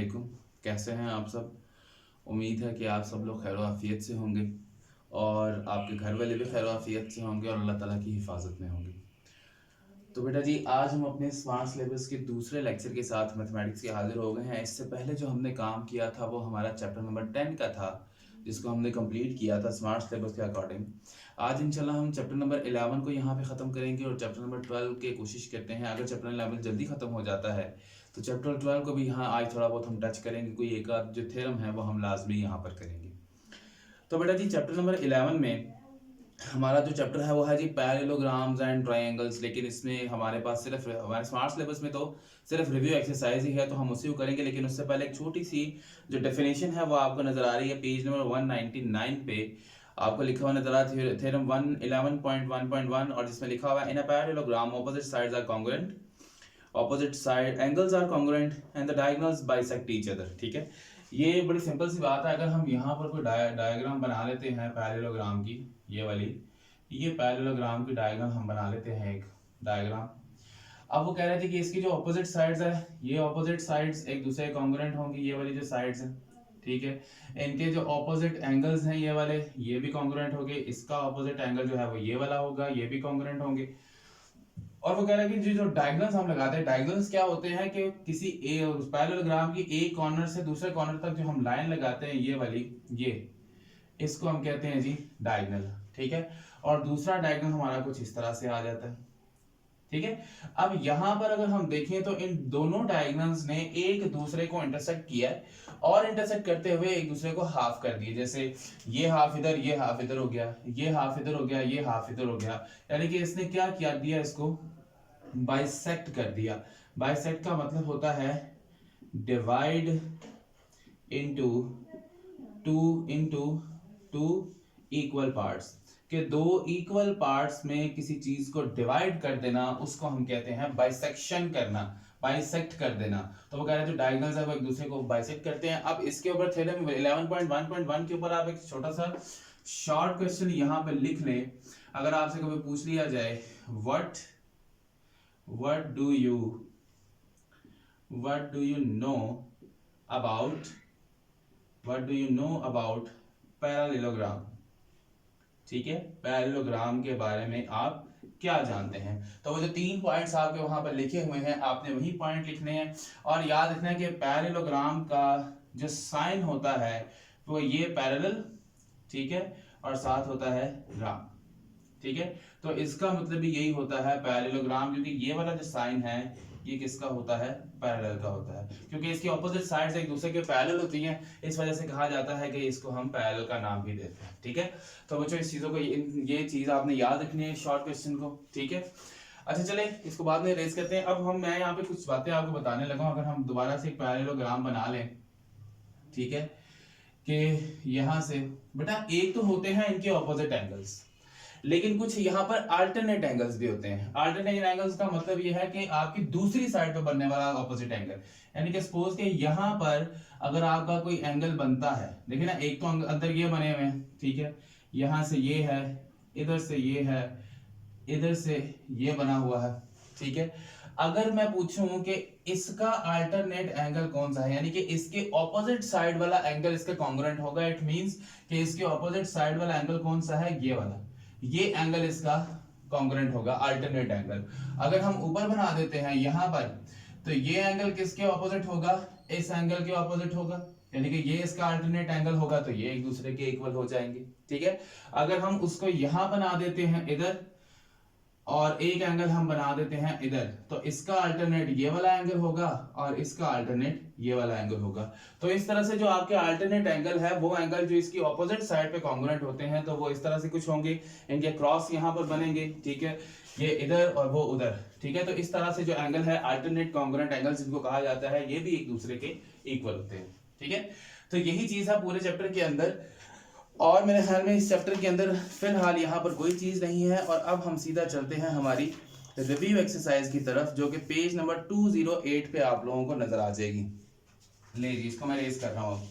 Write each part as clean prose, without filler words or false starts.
वालेकुम। कैसे हैं आप सब? उम्मीद है कि आप सब लोग खैर आफियत से होंगे और आपके घर वाले भी खैर आफियत से होंगे और अल्लाह ताला की हिफाजत में होंगे। तो बेटा जी, आज हम अपने स्मार्ट सिलेबस के दूसरे लेक्चर के साथ मैथमेटिक्स के हाजिर हो गए हैं। इससे पहले जो हमने काम किया था वो हमारा चैप्टर नंबर 10 का था, जिसको हमने कंप्लीट किया था स्मार्ट सिलेबस के अकॉर्डिंग। आज इंशाल्लाह हम चैप्टर नंबर 11 को यहाँ पे ख़त्म करेंगे और चैप्टर नंबर 12 की कोशिश करते हैं। अगर चैप्टर 11 जल्दी ख़त्म हो जाता है तो चैप्टर 12 को भी यहाँ आज थोड़ा बहुत हम टच करेंगे। कोई एक आध जो थ्योरम है वो हम लाजमी यहाँ पर करेंगे। तो बेटा जी, चैप्टर नंबर 11 में हमारा जो चैप्टर है वो है जी पैरेललोग्राम्स एंड ट्रायंगल्स। लेकिन इसमें हमारे पास सिर्फ हमारे स्मार्ट सिलेबस में तो सिर्फ रिव्यू एक्सरसाइज ही है, तो हम उसी को करेंगे। लेकिन उससे पहले एक छोटी सी जो डेफिनेशन है वो आपको नजर आ रही है पेज नंबर 199 पे। आपको लिखा हुआ नजर आ रहा है थ्योरम 111.1.1 और जिसमें लिखा हुआ है in a parallelogram opposite sides are congruent, opposite side angles are congruent and the diagonals bisect each other. ठीक है, ये बड़ी सिंपल सी बात है। अगर हम यहाँ पर कोई डायग्राम बना लेते हैं पैरेललोग्राम की, ये वाली, ये पैरेललोग्राम की डायग्राम हम बना लेते हैं एक डायग्राम। अब वो कह रहे थे कि इसकी जो ऑपोजिट साइड्स है, ये ऑपोजिट साइड्स एक दूसरे के कॉन्ग्रुएंट होंगी, ये वाली जो साइड्स हैं। ठीक है, इनके जो ऑपोजिट एंगल्स हैं ये वाले, ये भी कॉन्ग्रुएंट होंगे। इसका ऑपोजिट एंगल जो है वो ये वाला होगा, ये भी कॉन्ग्रुएंट होंगे। और वो कह रहा है कि जो डायगोनल्स हम लगाते हैं, डायगोनल्स क्या होते हैं कि किसी पैरेललोग्राम की एक कॉर्नर से दूसरे कॉर्नर तक जो हम लाइन लगाते हैं, ये वाली, ये इसको हम कहते हैं जी डायगोनल। ठीक है, और दूसरा डायगोनल हमारा कुछ इस तरह से आ जाता है। ठीक है, अब यहां पर अगर हम देखें तो इन दोनों डायगोनल्स ने एक दूसरे को इंटरसेक्ट किया है और इंटरसेक्ट करते हुए एक दूसरे को हाफ कर दिए। जैसे ये हाफ इधर, ये हाफ इधर हो गया, ये हाफ इधर हो गया, ये हाफ इधर हो गया। यानी कि इसने क्या किया दिया, इसको बाइसेक्ट कर दिया। बाइसेक्ट का मतलब होता है divide into two equal parts, के दो इक्वल पार्ट्स में किसी चीज को डिवाइड कर देना, उसको हम कहते हैं बाइसेक्शन करना, बाइसेक्ट कर देना। तो वो कह रहे हैं जो डायगोनल्स है वो एक दूसरे को बाइसेक्ट करते हैं। अब इसके ऊपर थ्योरम 11.1.1 के ऊपर आप एक छोटा सा शॉर्ट क्वेश्चन यहाँ पे लिख लें। अगर आपसे कभी पूछ लिया जाए what do you know about parallelogram. ठीक है, पैरेललोग्राम के बारे में आप क्या जानते हैं? तो वो जो 3 पॉइंट्स आपके वहां पर लिखे हुए हैं, आपने वही पॉइंट लिखने हैं और याद रखना है कि पैरेललोग्राम का जो साइन होता है वो ये पैरेलल, ठीक है, और साथ होता है ग्राम। ठीक है, तो इसका मतलब भी यही होता है पैरेललोग्राम, क्योंकि ये वाला जो साइन है ये किसका होता है, पैरेलल का होता है। क्योंकि इसकी ऑपोजिट साइड्स एक दूसरे के पैरेलल होती हैं, इस वजह से कहा जाता है कि इसको हम पैरेलल का नाम भी देते हैं। ठीक है, तो बच्चों इस चीजों को ये चीज आपने याद रखनी है शॉर्ट क्वेश्चन को। ठीक है, अच्छा चले इसको बाद में रेज करते हैं। अब मैं यहाँ पे कुछ बातें आपको बताने लगा हूं। अगर हम दोबारा से एक पैरेललोग्राम बना लें, ठीक है, कि यहां से बेटा एक तो होते हैं इनके ऑपोजिट एंगल्स, लेकिन कुछ यहाँ पर अल्टरनेट एंगल्स भी होते हैं। अल्टरनेट एंगल्स का मतलब ये है कि आपकी दूसरी साइड पे बनने वाला ऑपोजिट एंगल। यानी कि सपोज के यहाँ पर अगर आपका कोई एंगल बनता है, देखिए ना, एक तो अंदर ये बने हुए हैं, ठीक है, यहाँ से ये है, इधर से ये है, इधर से ये बना हुआ है। ठीक है, अगर मैं पूछूं कि इसका अल्टरनेट एंगल कौन सा है, यानी कि इसके ऑपोजिट साइड वाला एंगल इसके कॉन्ग्रुएंट होगा, इट मींस कि इसके ऑपोजिट साइड वाला एंगल कौन सा है, ये वाला, ये एंगल इसका कॉन्ग्रुएंट होगा, अल्टरनेट एंगल। अगर हम ऊपर बना देते हैं यहां पर, तो ये एंगल किसके ऑपोजिट होगा, इस एंगल के ऑपोजिट होगा, यानी कि ये इसका अल्टरनेट एंगल होगा, तो ये एक दूसरे के इक्वल हो जाएंगे। ठीक है, अगर हम उसको यहां बना देते हैं इधर और एक एंगल हम बना देते हैं इधर, तो इसका अल्टरनेट ये वाला एंगल होगा और इसका अल्टरनेट ये वाला एंगल होगा। तो इस तरह से जो आपके अल्टरनेट एंगल है वो एंगल जो इसकी ऑपोजिट साइड पे कॉन्ग्रुएंट होते हैं, तो वो इस तरह से कुछ होंगे, इनके क्रॉस यहाँ पर बनेंगे। ठीक है, ये इधर और वो उधर। ठीक है, तो इस तरह से जो एंगल है अल्टरनेट कॉन्ग्रुएंट एंगल जिनको कहा जाता है, ये भी एक दूसरे के इक्वल होते हैं। ठीक है, तो यही चीज है पूरे चैप्टर के अंदर और मेरे ख्याल में इस चैप्टर के अंदर फिलहाल यहाँ पर कोई चीज़ नहीं है। और अब हम सीधा चलते हैं हमारी रिव्यू एक्सरसाइज की तरफ, जो कि पेज नंबर 208 पे आप लोगों को नजर आ जाएगी। ले जी, इसको मैं रेज कर रहा हूँ,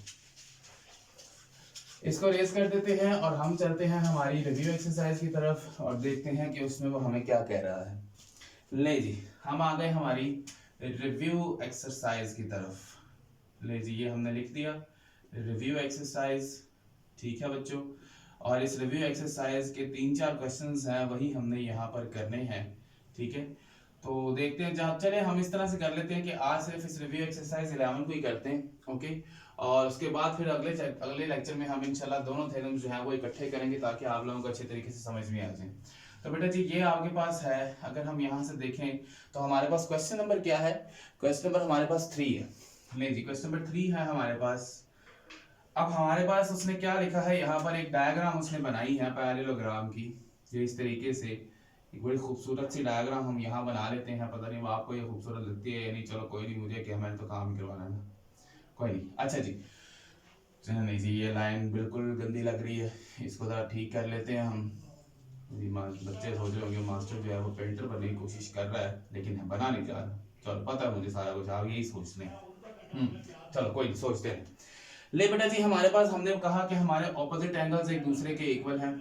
इसको रेज कर देते हैं और हम चलते हैं हमारी रिव्यू एक्सरसाइज की तरफ और देखते हैं कि उसमें वो हमें क्या कह रहा है। ले जी, हम आ गए हमारी रिव्यू एक्सरसाइज की तरफ। ले जी ये हमने लिख दिया रिव्यू एक्सरसाइज, ठीक है बच्चों। और इस रिव्यू एक्सरसाइज के 3-4 क्वेश्चंस हैं वही हमने यहाँ पर करने हैं, ठीक है। तो देखते हैं जहाँ, चले हम इस तरह से कर लेते हैं कि आज सिर्फ इस रिव्यू एक्सरसाइज 11 को ही करते हैं, ओके। और उसके बाद फिर अगले लेक्चर में हम इंशाल्लाह दोनों थ्योरम्स जो हैं वो इकट्ठे करेंगे ताकि आप लोगों को अच्छे तरीके से समझ में आ जाए। तो बेटा जी ये आपके पास है, अगर हम यहाँ से देखें तो हमारे पास क्वेश्चन नंबर क्या है, क्वेश्चन नंबर हमारे पास 3 है। नहीं जी क्वेश्चन नंबर 3 है हमारे पास। अब हमारे पास उसने क्या लिखा है, यहाँ पर एक डायग्राम उसने बनाई है पैरेललोग्राम की, जो इस तरीके से एक बड़ी खूबसूरत सी डायग्राम हम यहाँ बना लेते हैं। पता नहीं वो आपको ये खूबसूरत लगती है या नहीं, चलो कोई नहीं, मुझे क्या, मैंने तो काम करवाना है ना, कोई नहीं। अच्छा जी चलो नहीं जी ये लाइन बिल्कुल गंदी लग रही है, इसको ज़रा ठीक कर लेते हैं हम। बच्चे सोच रहे होंगे मास्टर जो है वो पेंटर बनने की कोशिश कर रहा है लेकिन बना नहीं जा रहा। चलो पता है मुझे सारा कुछ, आप यही सोचते हैं। चलो कोई सोचते हैं। ले बेटा जी हमारे पास हमने कहा कि हमारे ऑपोजिट एंगल्स एक दूसरे के इक्वल हैं,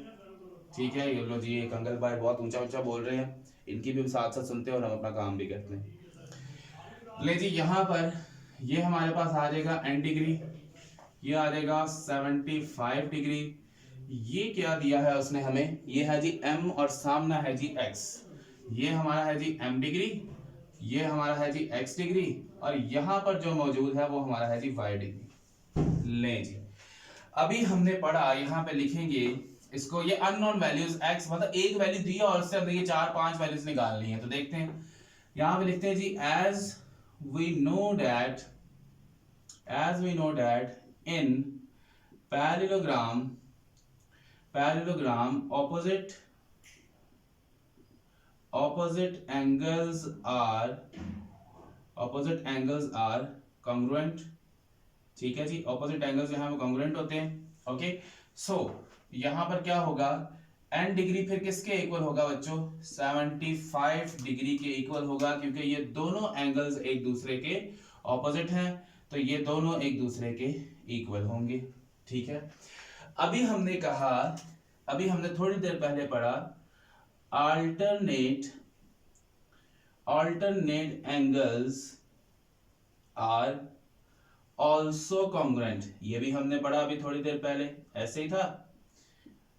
ठीक है। ये लो जी एक अंकल भाई बहुत ऊंचा ऊंचा बोल रहे हैं, इनकी भी साथ साथ सुनते हैं और हम अपना काम भी करते हैं। ले जी यहाँ पर ये हमारे पास आ जाएगा n डिग्री, ये आ जाएगा 75 डिग्री। ये क्या दिया है उसने हमें, ये है जी m और सामना है जी x। ये हमारा है जी m डिग्री, ये हमारा है जी x डिग्री, और यहाँ पर जो मौजूद है वो हमारा है जी y डिग्री। ले जी अभी हमने पढ़ा, यहाँ पे लिखेंगे इसको, ये अननोन वैल्यूज x मतलब एक वैल्यू दी है और उससे हमने ये 4-5 वैल्यूज निकालनी है। तो देखते हैं यहाँ पे लिखते हैं जी as we know that in parallelogram opposite angles are congruent, ठीक है जी। ऑपोजिट एंगल्स यहाँ पे कॉन्ग्रुएंट होते हैं, ओके। सो यहाँ पर क्या होगा, n डिग्री फिर किसके इक्वल होगा बच्चों, 75 डिग्री के इक्वल होगा, क्योंकि ये दोनों एंगल्स एक दूसरे के ऑपोजिट हैं, तो ये दोनों एक दूसरे के इक्वल होंगे, ठीक है। अभी हमने कहा, अभी हमने थोड़ी देर पहले पढ़ा alternate angles are also congruent, ये भी हमने पढ़ा अभी थोड़ी देर पहले, ऐसे ही था।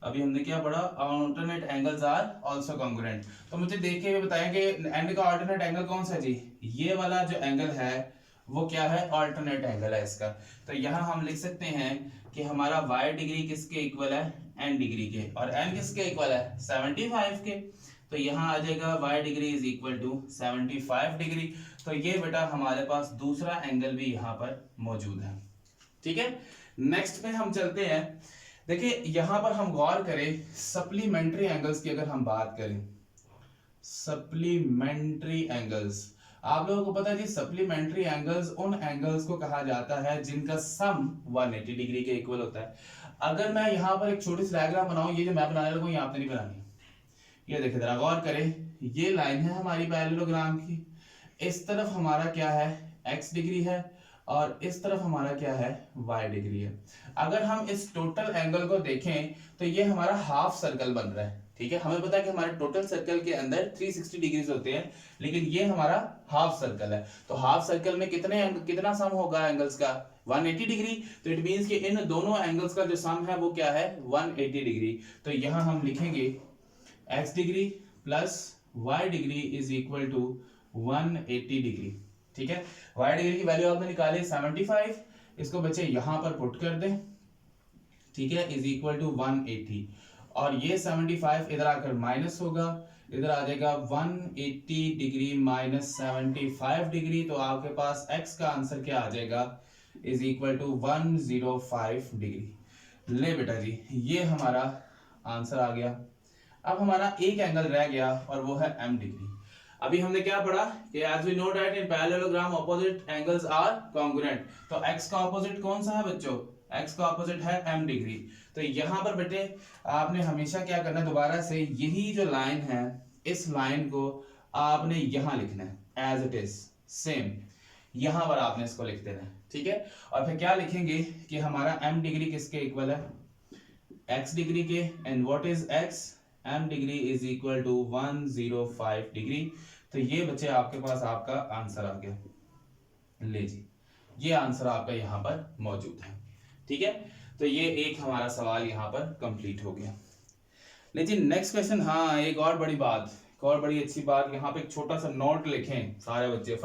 अभी हमने क्या पढ़ा, alternate angles are also congruent। तो मुझे देख के बताएं कि एंड का alternate एंगल कौन सा जी, ये वाला जो एंगल है वो क्या है, alternate एंगल है इसका। तो यहाँ हम लिख सकते हैं कि हमारा y डिग्री किसके इक्वल है, n डिग्री के, और n किसके इक्वल है, 75 के। तो यहाँ आ जाएगा y degree is equal to 75 degree. तो ये बेटा हमारे पास दूसरा एंगल भी यहाँ पर मौजूद है, ठीक है। नेक्स्ट पे हम चलते हैं। देखिए यहाँ पर हम गौर करें सप्लीमेंट्री एंगल्स की, अगर हम बात करें सप्लीमेंट्री एंगल्स, आप लोगों को पता है जी सप्लीमेंट्री एंगल्स उन एंगल्स को कहा जाता है जिनका सम 180 डिग्री के इक्वल होता है। अगर मैं यहाँ पर एक छोटी सी डायग्राम बनाऊं, ये जो मैं बनाने लगूं ये आपने नहीं बनानी, ये देखिए जरा गौर करें, ये लाइन है हमारी पैरेललोग्राम की, इस तरफ हमारा क्या है x डिग्री है और इस तरफ हमारा क्या है y डिग्री है। अगर हम इस टोटल एंगल को देखें तो ये हमारा हाफ सर्कल बन रहा है, ठीक है। हमें पता है कि हमारे टोटल सर्कल के अंदर 360 डिग्रीज होते हैं, लेकिन ये हमारा हाफ सर्कल है। तो हाफ सर्कल में कितना सम होगा एंगल्स का, 180 डिग्री। तो इट मींस कि इन दोनों एंगल्स का जो सम है वो क्या है, 180 डिग्री। तो यहाँ हम लिखेंगे x degree plus y degree is equal to 180 degree, ठीक है। y डिग्री की वैल्यू आपने निकाली 75, इसको बच्चे यहां पर पुट कर दें, ठीक है, इज इक्वल टू 180, और ये 75 इधर आकर माइनस होगा, इधर आ जाएगा 180 डिग्री माइनस 75 डिग्री। तो आपके पास x का आंसर क्या आ जाएगा, इज इक्वल टू 105 डिग्री। ले बेटा जी ये हमारा आंसर आ गया। अब हमारा एक एंगल रह गया और वो है m डिग्री। अभी हमने क्या पढ़ा कि as we know that in parallelogram opposite angles are congruent। तो x का ऑपोजिट कौन सा है बच्चों, x का ऑपोजिट है m डिग्री। तो यहाँ पर बेटे आपने हमेशा क्या करना है, दोबारा से यही जो लाइन है इस लाइन को आपने यहाँ लिखना है एज इट इज सेम, यहाँ पर आपने इसको लिख देना है, ठीक है। और फिर क्या लिखेंगे कि हमारा m डिग्री किसके इक्वल है, x डिग्री के, and what is x, m degree is equal to 105 degree. तो ये बच्चे आपके पास आपका आंसर आ गया। ले जी ये आंसर आपका यहाँ पर मौजूद है। ठीक है, तो ये एक हमारा सवाल यहाँ पर कंप्लीट हो गया। लेकिन नेक्स्ट क्वेश्चन, हाँ एक और बड़ी बात, एक और बड़ी अच्छी बात, यहाँ पे एक छोटा सा नोट लिखें सारे बच्चे,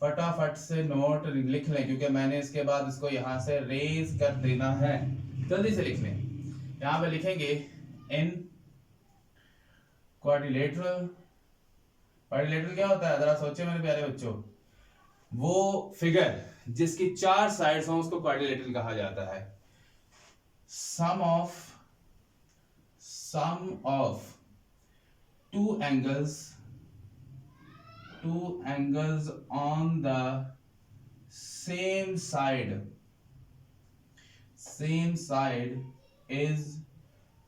फटाफट से नोट लिख लें, क्योंकि मैंने इसके बाद इसको यहाँ से रेज कर देना है। जल्दी से लिख लें। यहाँ पे लिखेंगे इन क्वाड्रिलेटरल, क्वाड्रिलेटरल क्या होता है जरा सोचे मेरे प्यारे बच्चों, वो फिगर जिसकी 4 साइड्स हों उसको क्वाड्रिलेटरल कहा जाता है। सम of two angles on the same side is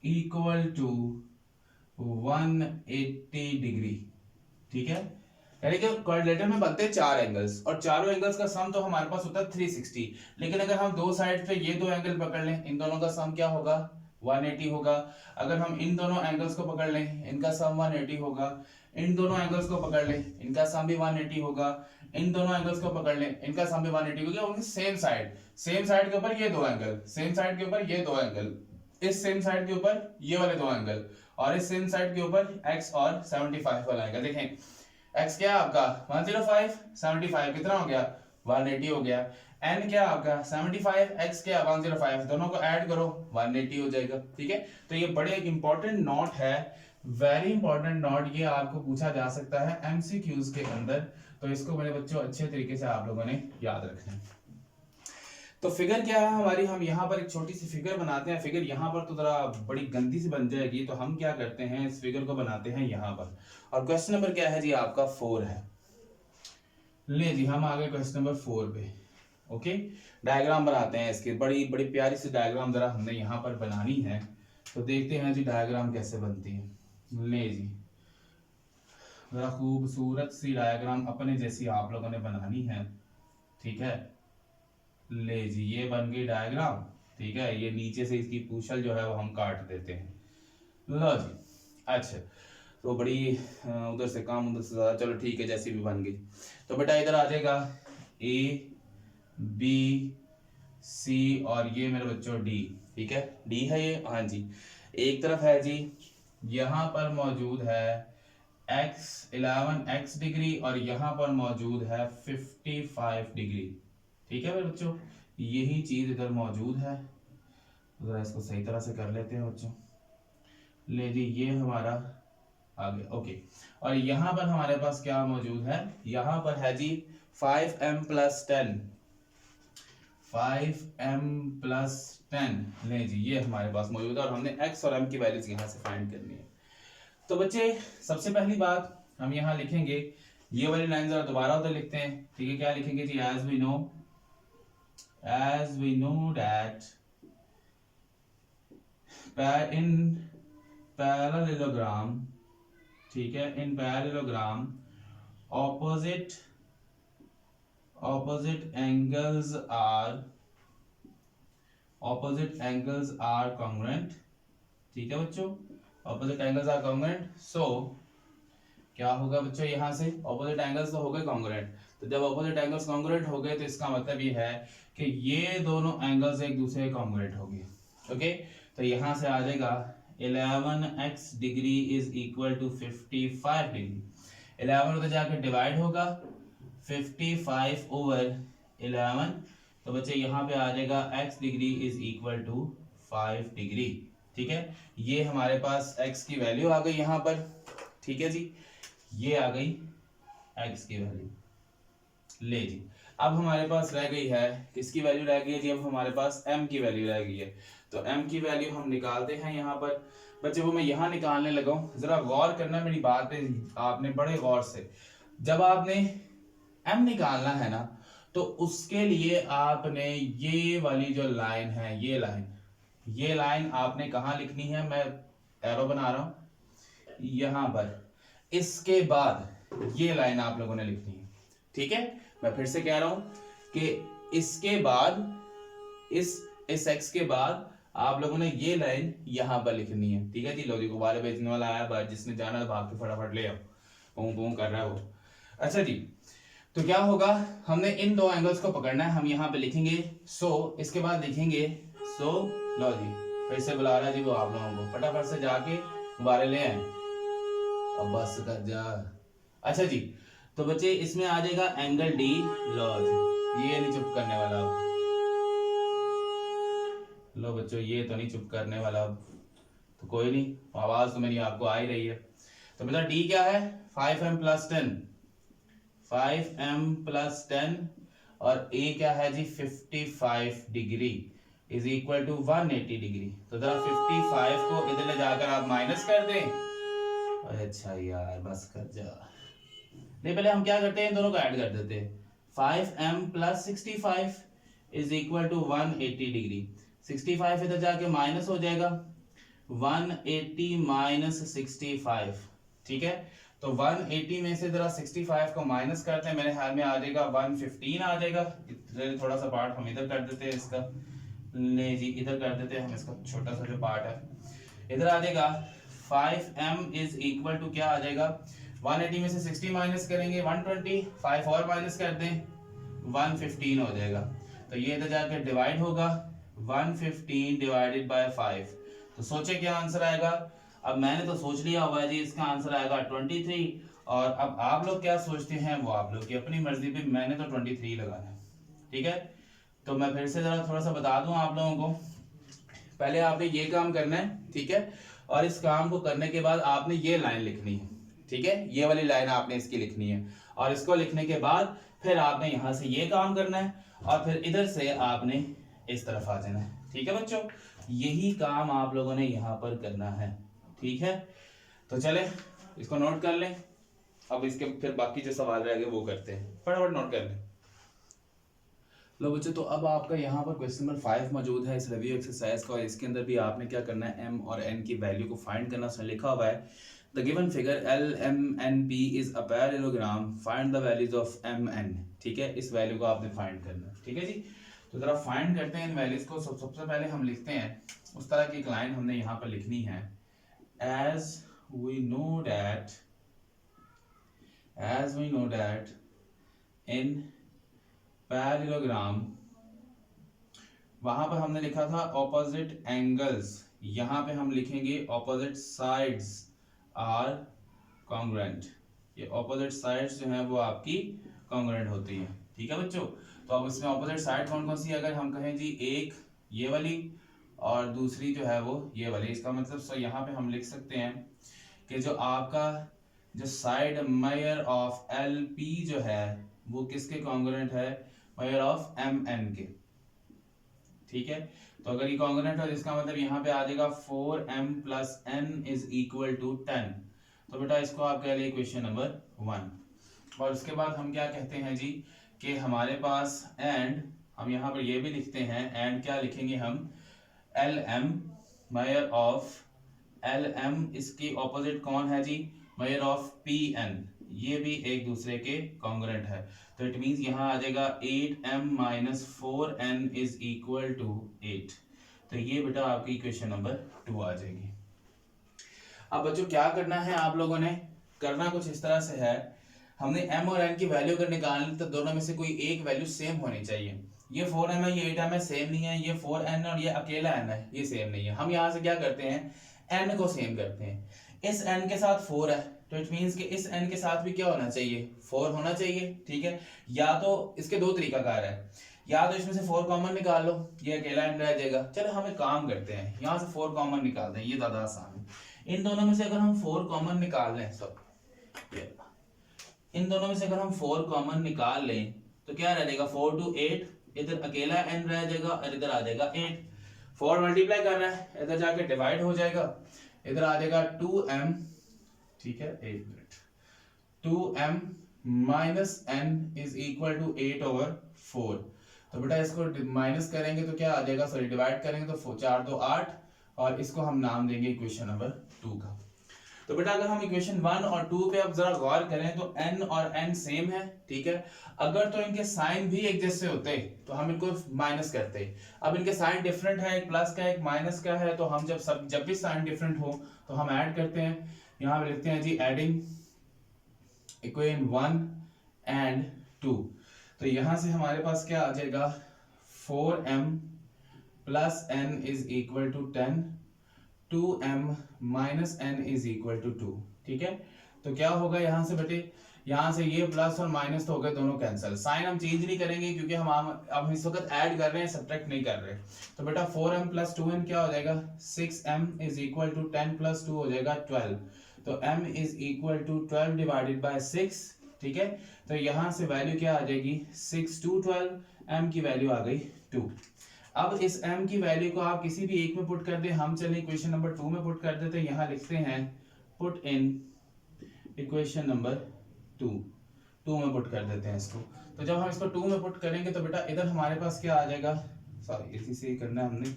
equal to 180 degree. ठीक है, यानी कि क्वाड्रिलेटरल में बनते हैं 4 एंगल्स और चारों एंगल्स का सम तो हमारे पास होता है 360। लेकिन अगर हम दो साइड पे ये दो एंगल पकड़ लें, इन दोनों का सम क्या होगा 180 होगा। अगर हम इन दोनों एंगल्स को पकड़ लें, इनका सम 180 होगा। इन दोनों एंगल्स को पकड़ लें, इनका सम भी 180 होगा। इन दोनों एंगल्स को पकड़ लें, इनका सम भी 180 होगा। उनकी सेम साइड के ऊपर ये दो एंगल, सेम साइड के ऊपर ये दो एंगल, इस सेम साइड के ऊपर ये वाले दो एंगल, और इस सेम साइड के ऊपर x और 75 वाला एंगल। देखें x क्या है आपका 105, 75 कितना हो गया 180 हो गया। n क्या आपका 75, x क्या 105, दोनों को ऐड करो 180 हो जाएगा। ठीक है, तो ये बड़े एक इंपॉर्टेंट नोट है, वेरी इंपॉर्टेंट नोट, ये आपको पूछा जा सकता है MCQs के अंदर। तो इसको मेरे बच्चों अच्छे तरीके से आप लोगों ने याद रखना है। तो फिगर क्या है हमारी, हम यहाँ पर एक छोटी सी फिगर बनाते हैं। फिगर यहाँ पर तो जरा बड़ी गंदी सी बन जाएगी, तो हम क्या करते हैं इस फिगर को बनाते हैं यहाँ पर। और क्वेश्चन नंबर क्या है जी आपका 4 है। ले जी हम आ गए क्वेश्चन नंबर 4 पे। ओके, डायग्राम बनाते हैं इसकी, बड़ी बड़ी प्यारी सी डायग्राम जरा हमने यहाँ पर बनानी है। तो देखते हैं जी डायग्राम कैसे बनती है। ले जी जरा खूबसूरत सी डायग्राम अपने जैसी आप लोगों ने बनानी है। ठीक है, ले जी ये बन गई डायग्राम। ठीक है, ये नीचे से इसकी पूछल जो है वो हम काट देते हैं। लो जी, अच्छा तो बड़ी उधर से काम उधर से ज्यादा, चलो ठीक है जैसी भी बन गई। तो बेटा इधर आ जाएगा A B C और ये मेरे बच्चों D। ठीक है, D है ये, हाँ जी। एक तरफ है जी यहाँ पर मौजूद है x डिग्री और यहाँ पर मौजूद है 55 डिग्री। ठीक है मेरे बच्चों, यही चीज इधर मौजूद है। जरा इसको सही तरह से कर लेते हैं बच्चों। ले जी ये हमारा आ गया। ओके, और यहाँ पर हमारे पास क्या मौजूद है, यहाँ पर है जी 5m + 10, 5m + 10। ले जी ये हमारे पास मौजूद है और हमने x और m की वैल्यूज यहाँ से फाइंड करनी है। तो बच्चे सबसे पहली बात हम यहाँ लिखेंगे, ये वाली लाइन जरा दोबारा उधर लिखते हैं। ठीक है, क्या लिखेंगे जी, as we know that in parallelogram, ठीक है, in parallelogram opposite angles are congruent। ठीक है बच्चों, opposite angles are congruent, so क्या होगा बच्चों, यहाँ से opposite angles तो हो गए congruent। तो जब opposite angles congruent हो गए तो इसका मतलब ये है कि ये दोनों एंगल्स एक दूसरे के congruent हो गए। ओके, तो यहाँ से आ जाएगा 11x degree is equal to 55 degree. 11 उधर जाकर डिवाइड होगा 55/11, तो बच्चे यहाँ पे आ जाएगा x degree is equal to 5 degree. ठीक है, ये हमारे पास x की वैल्यू आ गई यहाँ पर। ठीक है जी, ये आ गई x की वैल्यू। ले जी अब हमारे पास रह गई है, किसकी वैल्यू रह गई है जी, अब हमारे पास m की वैल्यू रह गई है। तो m की वैल्यू हम निकालते हैं यहाँ पर। बच्चे वो मैं यहाँ निकालने लगा हूँ, जरा गौर करना मेरी बात पे आपने बड़े गौर से। जब आपने m निकालना है ना, तो उसके लिए आपने ये वाली जो लाइन है, ये लाइन आपने कहाँ लिखनी है, मैं एरो बना रहा हूँ यहाँ पर। इसके बाद ये लाइन आप लोगों ने लिखनी है। ठीक है, मैं फिर से कह रहा हूं कि इसके बाद इस x के बाद आप लोगों ने ये लाइन यहां पर लिखनी है। ठीक है जी, लो जी गुब्बारे बेचने वाला आया बाहर, जिसने जाना भाग के फटाफट ले आओ, पूं पूं कर रहा है वो। अच्छा जी, तो क्या होगा, हमने इन दो एंगल्स को पकड़ना है, हम यहाँ पे लिखेंगे इसके बाद लिखेंगे लो जी, फिर से बुला रहा है जी वो आप लोगों को, फटाफट से जाके दोबारा ले आए, अब बस कर जा। अच्छा जी, तो बच्चे इसमें आ जाएगा एंगल डी, लो जी ये नहीं चुप करने वाला अब, लो बच्चों ये तो नहीं चुप करने वाला अब, तो कोई नहीं, आवाज तो मेरी आपको आ ही रही है। तो बेटा डी क्या है, 5m + 10, 5m + 10, और ए क्या है जी 55 degree is equal to 180 degree. तो जरा 55 को इधर ले जाकर आप माइनस कर दें। अच्छा यार बस कर जा, नहीं पहले हम क्या करते हैं, इन दोनों को ऐड कर देते हैं। 5m + 65 is equal to 180 degree. 65 इधर जाके माइनस हो जाएगा, 180 माइनस 65, ठीक है। तो 180 में से जरा 65 को माइनस करते हैं, मेरे ख्याल में आ जाएगा 115 आ जाएगा। थोड़ा सा पार्ट हम इधर कर देते हैं इसका, ले जी इधर कर देते हैं हम इसका, छोटा सा जो पार्ट है इधर आ जाएगा। 5m इज इक्वल टू क्या आ जाएगा, 180 में से 60 माइनस करेंगे 120, 5 और माइनस कर दें 115 हो जाएगा। तो ये इधर जाकर डिवाइड होगा, 115 डिवाइडेड बाय 5, तो सोचे क्या आंसर आएगा। अब मैंने तो सोच लिया हुआ है जी, इसका आंसर आएगा 23, और अब आप लोग क्या सोचते हैं वो आप लोग की अपनी मर्जी पे, मैंने तो 23 लगाना है, ठीक है। तो मैं फिर से जरा थोड़ा सा बता दूं आप लोगों को, पहले आपने ये काम करना है, ठीक है, और इस काम को करने के बाद आपने ये लाइन लिखनी है, ठीक है, ये वाली लाइन आपने इसकी लिखनी है, और इसको लिखने के बाद फिर आपने यहाँ से ये काम करना है, और फिर इधर से आपने इस तरफ आ जाना है, ठीक है बच्चों, यही काम आप लोगों ने यहाँ पर करना है, ठीक है। तो चले इसको नोट कर लें, अब इसके फिर बाकी जो सवाल रह गए वो करते हैं, फटाफट नोट कर लें। लो बच्चों, तो अब आपका यहाँ पर क्वेश्चन नंबर 5 मौजूद है इस रिव्यू एक्सरसाइज का, और इसके अंदर भी आपने क्या करना है, m और n की वैल्यू को फाइंड करना। उसमें लिखा हुआ है the given figure LMNP is a parallelogram, find the values of MN, ठीक है, इस वैल्यू को आपने फाइंड करना है, ठीक है जी। तो जरा फाइंड करते हैं इन वैल्यूज को। सबसे पहले हम लिखते हैं, उस तरह की एक लाइन हमने यहाँ पर लिखनी है, as we know that in parallelogram, वहां पर हमने लिखा था ऑपोजिट एंगल्स, यहां पे हम लिखेंगे ऑपोजिट साइड्स आर कॉन्ग्रुएंट, ये ऑपोजिट साइड्स जो है वो आपकी कॉन्ग्रुएंट होती है, ठीक है बच्चों। तो अब इसमें ऑपोजिट साइड कौन कौन सी, अगर हम कहें जी एक ये वाली और दूसरी जो है वो ये वाली, इसका मतलब सो यहाँ पे हम लिख सकते हैं कि जो आपका जो साइड मेजर ऑफ LP जो है वो किसके कॉन्ग्रुएंट है, मेजर ऑफ MN के, ठीक है। तो अगर ये कॉन्ग्रुएंट है इसका मतलब यहाँ पे आ जाएगा 4m + n is equal to 10। तो बेटा इसको आप कह लिए क्वेश्चन नंबर 1। और उसके बाद हम क्या कहते हैं जी कि हमारे पास एंड, हम यहाँ पर ये भी लिखते हैं एंड, क्या लिखेंगे हम, LM मेजर ऑफ LM, इसकी ऑपोजिट कौन है जी, मेजर ऑफ PN, ये भी एक दूसरे के कॉन्ग्रुएंट है। तो इट मींस यहाँ आ जाएगा 8m - 4n is equal to 8। तो ये बेटा आपकी इक्वेशन नंबर 2 आ जाएगी। अब बच्चों क्या करना है आप लोगों ने, करना कुछ इस तरह से है, हमने m और n की वैल्यू अगर निकालनी तो दोनों में से कोई एक वैल्यू सेम होनी चाहिए। ये 4m है, ये 8m है, सेम नहीं है, ये 4n और ये अकेला n है, ये सेम नहीं है। हम यहाँ से क्या करते हैं, n को सेम करते हैं। इस n के साथ 4 है, तो इट मींस कि इस n के साथ भी क्या होना चाहिए, 4 होना चाहिए, ठीक है। या तो इसके दो तरीकाकार है, या तो इसमें से 4 कॉमन निकाल लो, ये अकेला n रह जाएगा। चलो हम एक काम करते हैं, यहाँ से 4 कॉमन निकालते हैं, ये ज्यादा आसान है। इन दोनों में से अगर हम 4 कॉमन निकाल लें, इन दोनों में से अगर हम 4 कॉमन निकाल लें तो क्या रह जाएगा, 4 to 8, इधर अकेला n रह जाएगा और इधर आ जाएगा 8। 4 मल्टीप्लाई करना है, इधर जाके डिवाइड हो जाएगा, इधर आ जाएगा 2m, ठीक है, 1 minute, 2m - n is equal to 8/4। तो बेटा इसको माइनस करेंगे तो क्या आ जाएगा, सॉरी डिवाइड करेंगे तो 4 2 8, और इसको हम नाम देंगे इक्वेशन नंबर 2 का। तो बेटा अगर हम इक्वेशन 1 और 2 पे अब जरा गौर करें तो n और n सेम है, ठीक है। अगर तो इनके साइन भी एक जैसे होते तो हम इनको माइनस करते। अब इनके साइन डिफरेंट है, एक प्लस का एक माइनस का है, तो हम जब भी साइन डिफरेंट हो तो हम ऐड करते हैं। यहाँ पे लिखते हैं जी एडिंग इक्वेशन 1 एंड 2। तो यहां से हमारे पास क्या आ जाएगा 4m plus n is equal to 10, 2m minus n is equal to 2। ठीक है, तो क्या होगा यहाँ से बेटे, यहाँ से ये प्लस और माइनस तो हो गए दोनों कैंसिल, साइन हम चेंज नहीं करेंगे क्योंकि हम अब इस वक्त ऐड कर रहे हैं, सब्ट्रैक्ट नहीं कर रहे। तो बेटा 4m प्लस 2n क्या हो जाएगा 6m is equal to 10 plus 2 हो जाएगा 12। तो m is equal to 12 divided by 6। ठीक है, तो यहाँ से वैल्यू क्या आ जाएगी 6 2 12, m की वैल्यू आ गई 2। अब इस m की वैल्यू को आप किसी भी एक में पुट कर दे, हम चलें इक्वेशन नंबर 2 में पुट कर देते हैं। यहाँ लिखते हैं पुट इन इक्वेशन नंबर 2 में पुट कर देते हैं इसको। तो जब हम इसको 2 में पुट करेंगे तो बेटा इधर हमारे पास क्या आ जाएगा, सॉरी इसी से ही करना है हमने,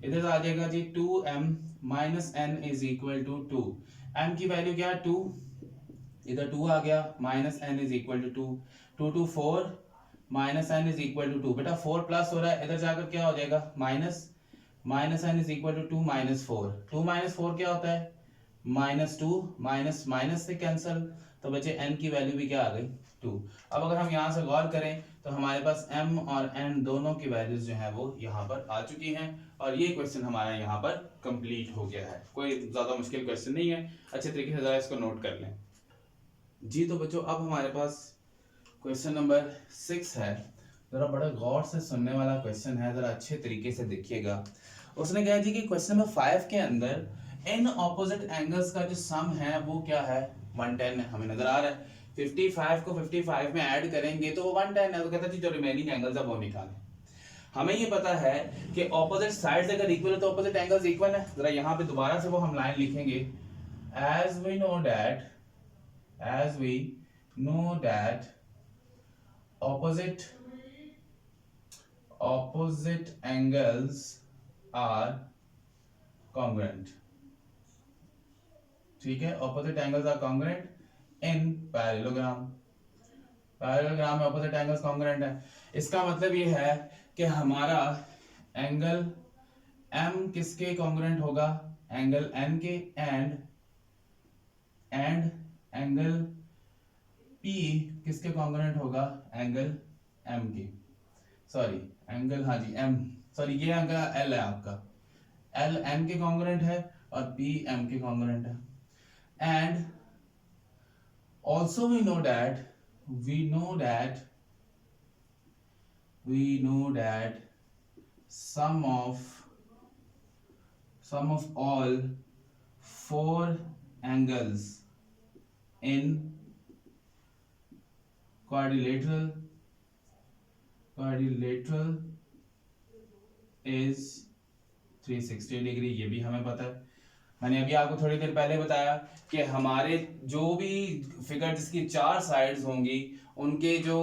इधर आ जाएगा जी 2m minus n is equal to 2। m की वैल्यू क्या है 2, इधर 2 आ गया, minus n is equal to 2, 2 2 4 minus n is equal to 2। बेटा 4 प्लस हो रहा है, इधर जाकर क्या हो जाएगा minus, minus n is equal to 2 minus 4, 2 minus 4 क्या होता है माइनस 2, माइनस माइनस से कैंसिल, तो बचे n की वैल्यू भी क्या आ गई 2। अब अगर हम यहाँ से गौर करें तो हमारे पास m और n दोनों की वैल्यूज जो है वो यहाँ पर आ चुकी हैं और ये क्वेश्चन हमारा यहाँ पर कंप्लीट हो गया है। कोई ज्यादा मुश्किल क्वेश्चन नहीं है, अच्छे तरीके से जरा इसको नोट कर लें जी। तो बच्चों अब हमारे पास क्वेश्चन नंबर 6 है, जरा बड़ा गौर से सुनने वाला क्वेश्चन है, जरा अच्छे तरीके से देखिएगा। उसने कहा जी कि क्वेश्चन नंबर 5 के अंदर इन ऑपोजिट एंगल्स का जो सम है वो क्या है 110 है, हमें नजर आ रहा है। 55 को 55 में ऐड करेंगे तो वो 110 है, तो कहता है जो रिमेनिंग एंगल्स है वो निकालें। हमें ये पता है कि ऑपोजिट साइड्स अगर इक्वल है तो ऑपोजिट एंगल्स इक्वल है। जरा यहाँ पे दोबारा से वो हम लाइन लिखेंगे, as we know that opposite angles are congruent। ठीक है, opposite angles are congruent in parallelogram। Parallelogram में opposite angles congruent है। इसका मतलब ये है कि हमारा एंगल m किसके congruent होगा, एंगल n के, एंड एंगल p किसके congruent होगा, एंगल m के, सॉरी एंगल, हाँ जी m, सॉरी ये एंगल l है आपका, l n के कॉन्ग्रुएंट है और p m के कॉन्ग्रुएंट है। And also we know that sum of all 4 angles in quadrilateral is 360 degree, ये भी हमें पता है। मैंने अभी आपको थोड़ी देर पहले बताया कि हमारे जो भी फिगर जिसकी 4 साइड्स होंगी उनके जो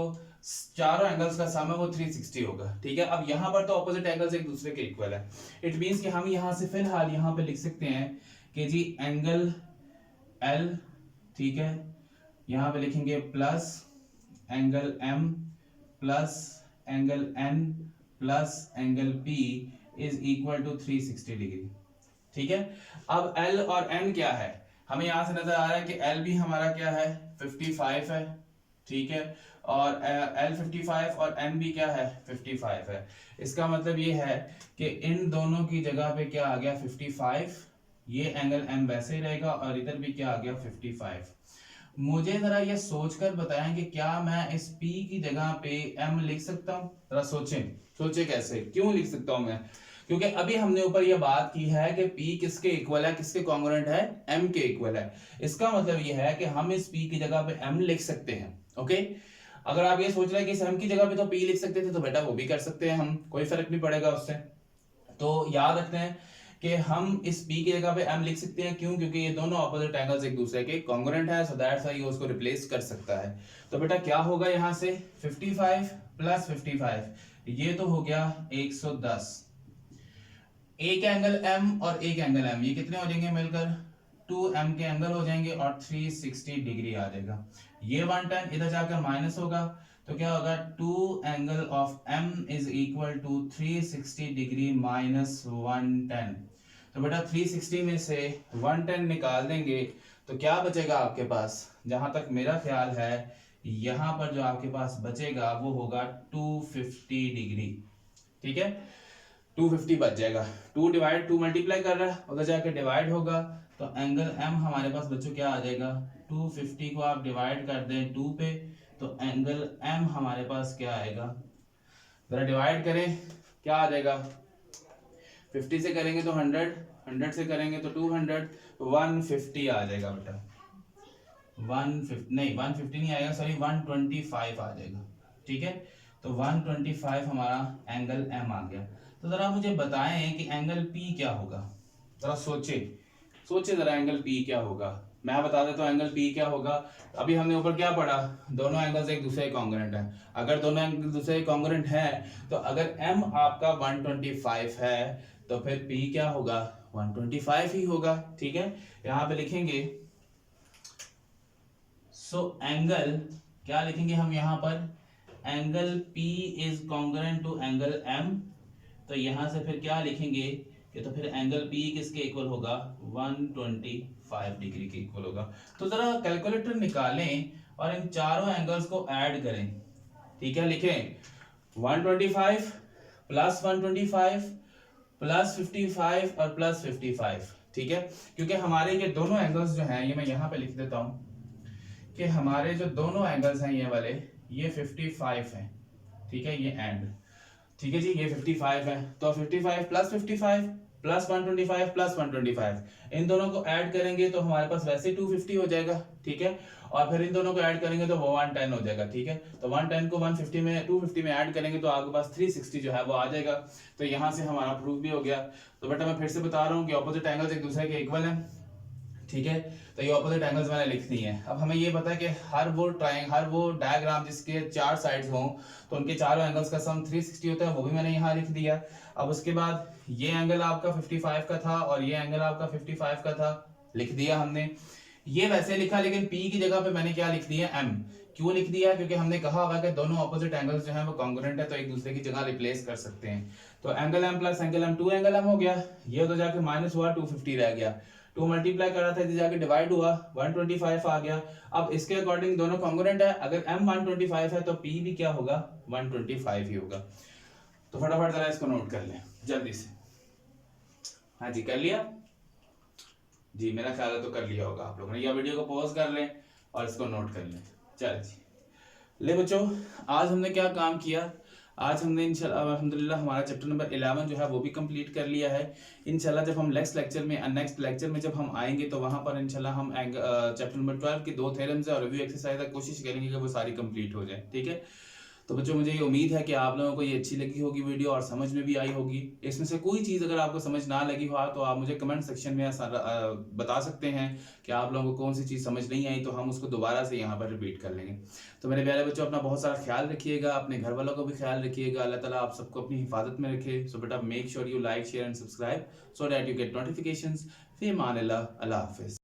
चारों एंगल्स का सम है वो 360 होगा। ठीक है, अब यहाँ पर तो ऑपोजिट एंगल्स एक दूसरे के इक्वल है। इट मींस कि हम यहाँ से फिलहाल यहाँ पे लिख सकते हैं कि जी एंगल L, ठीक है, यहाँ पे लिखेंगे plus angle M plus angle N plus angle P is equal to 360 degree. ठीक है, अब L और N क्या है, हमें यहां से नजर आ रहा है कि L भी हमारा क्या है 55 है। ठीक है, और L 55 और N भी क्या है 55 है। इसका मतलब ये है कि इन दोनों की जगह पे क्या आ गया 55, ये एंगल M वैसे ही रहेगा और इधर भी क्या आ गया 55। मुझे जरा ये सोचकर बताएं कि क्या मैं इस P की जगह पे M लिख सकता हूं, जरा सोचें कैसे, क्यों लिख सकता हूं मैं, क्योंकि अभी हमने ऊपर ये बात की है कि P किसके इक्वल है, किसके कॉन्ग्रुएंट है, M के इक्वल है। इसका मतलब ये है कि हम इस P की जगह पे M लिख सकते हैं। ओके, अगर आप ये सोच रहे हैं कि इस M की जगह पे तो P लिख सकते थे तो बेटा वो भी कर सकते हैं हम, कोई फर्क नहीं पड़ेगा उससे। तो याद रखते हैं कि हम इस P की जगह पे M लिख सकते हैं, क्यों, क्योंकि ये दोनों ऑपोजिट एंगल्स एक दूसरे के कॉन्ग्रुएंट है, सो दैट्स व्हाई ये उसको रिप्लेस कर सकता है। तो बेटा क्या होगा यहाँ से 55 प्लस 55, ये तो हो गया 110। एक एंगल M और एक एंगल M, ये कितने हो जाएंगे मिलकर 2M के एंगल हो जाएंगे और 360 डिग्री आ जाएगा। ये 110 इधर जाकर माइनस होगा तो क्या होगा 2 angle of M is equal to 360 degree minus 110। तो बेटा 360 में से 110 निकाल देंगे तो क्या बचेगा आपके पास, जहां तक मेरा ख्याल है यहाँ पर जो आपके पास बचेगा वो होगा 250 डिग्री। ठीक है, 250 बच जाएगा। 2 डिवाइड 2 मल्टीप्लाई कर रहा है, उधर जाके डिवाइड होगा तो एंगल एम हमारे पास बच्चों क्या आ जाएगा, 250 को आप डिवाइड कर दें 2 पे तो एंगल एम हमारे पास क्या आएगा, जरा डिवाइड करें क्या आ जाएगा, 50 से करेंगे तो 100, 100 से करेंगे तो 200, 150 आ जाएगा बेटा। 150 नहीं, 150 नहीं आएगा, सॉरी 125 आ जाएगा। ठीक है, तो 125 हमारा एंगल एम आ गया। तो जरा मुझे बताएं कि एंगल पी क्या होगा, जरा सोचे जरा एंगल पी क्या होगा। मैं बता देता हूँ एंगल पी क्या होगा। अभी हमने ऊपर क्या पढ़ा, दोनों एंगल्स एक दूसरे के कॉन्ग्रुएंट है। अगर दोनों एंगल दूसरे के कॉन्ग्रुएंट है तो अगर एम आपका 125 है तो फिर पी क्या होगा, 125 ही होगा। ठीक है, यहाँ पे लिखेंगे एंगल क्या लिखेंगे हम यहाँ पर, angle P is congruent to angle M। तो यहाँ से फिर क्या लिखेंगे कि तो फिर एंगल P किसके इक्वल होगा, 125 डिग्री के इक्वल होगा। तो जरा कैलकुलेटर निकालें और इन चारों एंगल्स को ऐड करें। ठीक है, लिखें 125 प्लस 125 प्लस 55 और प्लस 55। ठीक है, क्योंकि हमारे ये दोनों एंगल्स जो हैं, ये मैं यहाँ पे लिख देता हूँ कि हमारे जो दोनों एंगल्स हैं ये वाले, ये 55 हैं। ठीक है, ये एंड, ठीक है जी, ये 55 है। तो 55 प्लस 55 प्लस 125 प्लस 125, इन दोनों को ऐड करेंगे तो हमारे पास वैसे 250 हो जाएगा। ठीक है, और फिर इन दोनों को ऐड करेंगे तो वो 110 हो जाएगा। ठीक है, तो 110 को 150 में 250 में ऐड करेंगे तो आपके पास 360 जो है वो आ जाएगा। तो यहाँ से हमारा प्रूफ भी हो गया। तो बेटा मैं फिर से बता रहा हूँ कि ऑपोजिट एंगल्स एक दूसरे के इक्वल हैं। ठीक है, तो ये ऑपोजिट एंगल्स मैंने लिख दी हैं। अब हमें ये पता है कि हर वो डायग्राम जिसके 4 साइड्स हों तो उनके चारों एंगल्स का सम 360 होता है, वो भी मैंने यहाँ लिख दिया। अब उसके बाद ये एंगल आपका 55 का था और ये एंगल आपका 55 का था, लिख दिया हमने। ये वैसे लिखा, लेकिन P की जगह पे मैंने क्या लिख दिया, M। क्यों लिख दिया, क्योंकि हमने कहा हुआ कि दोनों ऑपोजिट एंगल्स जो हैं वो कॉन्ग्रुएंट है तो एक दूसरे की जगह रिप्लेस कर सकते हैं। तो angle M plus angle M 2 angle M हो गया, ये तो जाके माइनस हुआ 250 रह गया, 2 मल्टीप्लाई कर रहा था, जाके डिवाइड हुआ 125 आ गया। अब इसके अकॉर्डिंग दोनों कॉन्ग्रुएंट है, अगर M 125 है तो P भी क्या होगा, 125 ही होगा। तो फटाफट जरा इसको नोट कर लें जल्दी से। हाँ जी, कर लिया जी, मेरा ख्याल है तो कर लिया होगा आप लोगों ने। या वीडियो को पॉज कर लें और इसको नोट कर लें। चलिए जी, ले बच्चों, आज हमने क्या काम किया, आज हमने इंशाल्लाह अल्हम्दुलिल्लाह हमारा चैप्टर नंबर 11 जो है वो भी कंप्लीट कर लिया है। इंशाल्लाह जब हम नेक्स्ट लेक्चर में जब हम आएंगे तो वहाँ पर इंशाल्लाह हम चैप्टर नंबर 12 की 2 थ्योरम्स और रिव्यू एक्सरसाइज कोशिश करेंगे कि वो सारी कंप्लीट हो जाए। ठीक है, तो बच्चों मुझे ये उम्मीद है कि आप लोगों को ये अच्छी लगी होगी वीडियो और समझ में भी आई होगी। इसमें से कोई चीज़ अगर आपको समझ ना लगी हो तो आप मुझे कमेंट सेक्शन में बता सकते हैं कि आप लोगों को कौन सी चीज़ समझ नहीं आई, तो हम उसको दोबारा से यहाँ पर रिपीट कर लेंगे। तो मेरे प्यारे बच्चों, अपना बहुत सारा ख्याल रखिएगा, अपने घर वालों को भी ख्याल रखिएगा। अल्लाह ताला आप सबको अपनी हिफाजत में रखे। सो बेटा make sure you like share and subscribe so that you get notifications. फी अमान अल्लाह, अल्लाह हाफिज़।